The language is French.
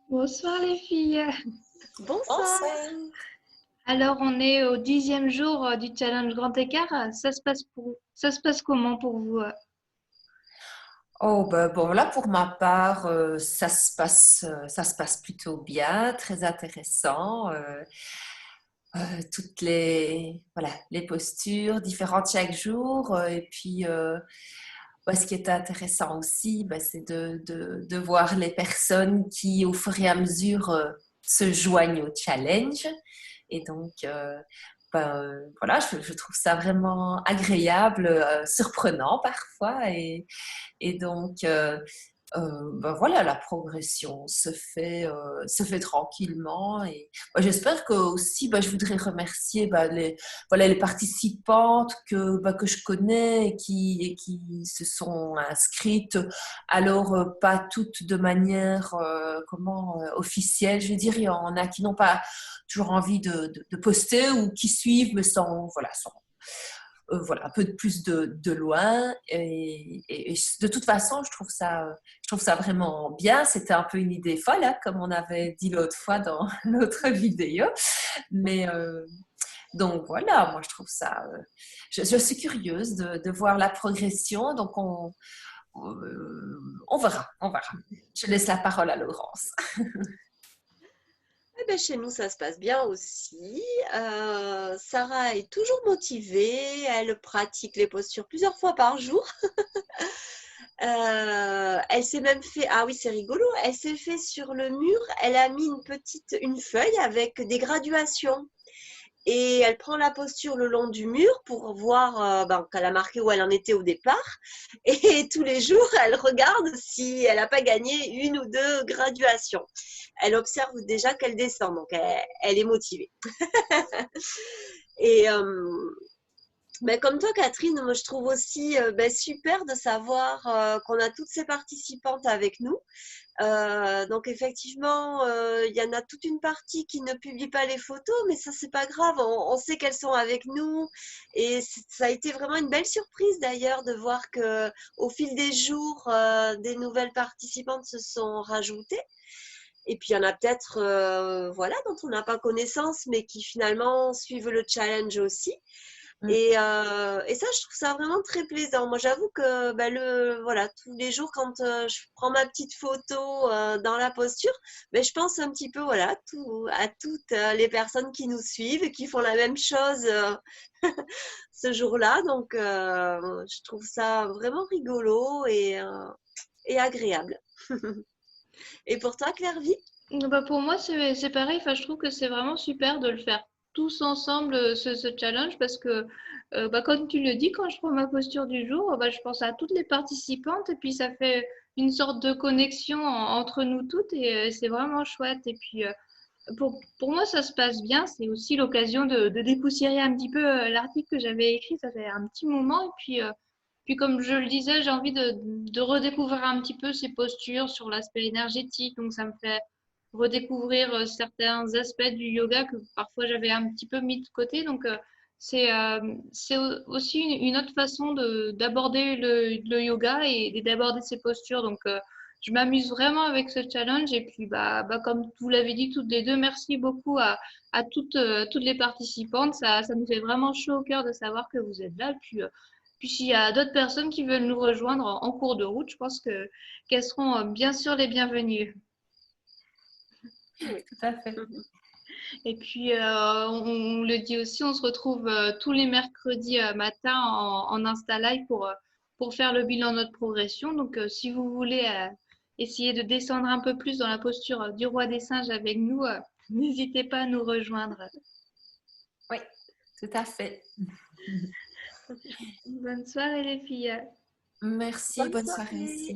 Bonsoir les filles. Bonsoir. Alors on est au 10e jour du challenge Grand Écart. Ça se passe comment pour vous? Oh, ben, bon, là, pour ma part, ça se passe plutôt bien, très intéressant. Toutes voilà, les postures différentes chaque jour. Et puis, ce qui est intéressant aussi, c'est de voir les personnes qui, au fur et à mesure, se joignent au challenge. Et donc, voilà, je trouve ça vraiment agréable, surprenant parfois. Et donc, voilà, la progression se fait tranquillement. Et j'espère que aussi, je voudrais remercier voilà, les participantes que je connais et qui se sont inscrites. Alors, pas toutes de manière officielle, je veux dire. Il y en a qui n'ont pas toujours envie de poster ou qui suivent, mais sans voilà, un peu plus de loin. Et de toute façon, je trouve ça vraiment bien. C'était un peu une idée folle, hein, comme on avait dit l'autre fois dans l'autre vidéo. Mais donc voilà, moi je trouve ça. Je suis curieuse de voir la progression. Donc on verra, on verra. Je laisse la parole à Laurence. Eh ben, chez nous, ça se passe bien aussi. Sarah est toujours motivée. Elle pratique les postures plusieurs fois par jour. Elle s'est même fait, ah oui, c'est rigolo, elle s'est fait sur le mur, elle a mis une feuille avec des graduations. Et elle prend la posture le long du mur pour voir qu'elle a marqué où elle en était au départ. Et tous les jours, elle regarde si elle n'a pas gagné une ou deux graduations. Elle observe déjà qu'elle descend, donc elle est motivée. Et comme toi, Catherine, moi je trouve aussi super de savoir qu'on a toutes ces participantes avec nous. Donc effectivement, il y en a toute une partie qui ne publie pas les photos, mais ça c'est pas grave, on sait qu'elles sont avec nous et ça a été vraiment une belle surprise d'ailleurs de voir que au fil des jours, des nouvelles participantes se sont rajoutées. Et puis il y en a peut-être voilà, dont on n'a pas connaissance, mais qui finalement suivent le challenge aussi. Et ça, je trouve ça vraiment très plaisant. Moi, j'avoue que voilà, tous les jours, quand je prends ma petite photo dans la posture, je pense un petit peu voilà, à toutes les personnes qui nous suivent et qui font la même chose ce jour-là. Donc, je trouve ça vraiment rigolo et agréable. Et pour toi, Claire-Vie? Bah pour moi c'est pareil. Enfin, je trouve que c'est vraiment super de le faire tous ensemble ce challenge parce que comme tu le dis, quand je prends ma posture du jour, je pense à toutes les participantes et puis ça fait une sorte de connexion entre nous toutes et c'est vraiment chouette. Et puis pour moi, ça se passe bien. C'est aussi l'occasion de dépoussiérer un petit peu l'article que j'avais écrit. Ça fait un petit moment. Et puis comme je le disais, j'ai envie de redécouvrir un petit peu ces postures sur l'aspect énergétique. Donc, ça me fait redécouvrir certains aspects du yoga que parfois j'avais un petit peu mis de côté. Donc, c'est aussi une autre façon d'aborder le yoga et d'aborder ces postures. Donc, je m'amuse vraiment avec ce challenge et puis comme vous l'avez dit toutes les deux, merci beaucoup à toutes les participantes. Ça nous fait vraiment chaud au cœur de savoir que vous êtes là. Puis s'il y a d'autres personnes qui veulent nous rejoindre en cours de route, je pense qu'elles seront bien sûr les bienvenues. Oui, tout à fait. Et puis on le dit aussi, on se retrouve tous les mercredis matin en Insta Live pour faire le bilan de notre progression. Donc si vous voulez essayer de descendre un peu plus dans la posture du roi des singes avec nous, n'hésitez pas à nous rejoindre. Oui, tout à fait. Bonne soirée les filles. Merci, Bonne bonne soirée soirée. aussi.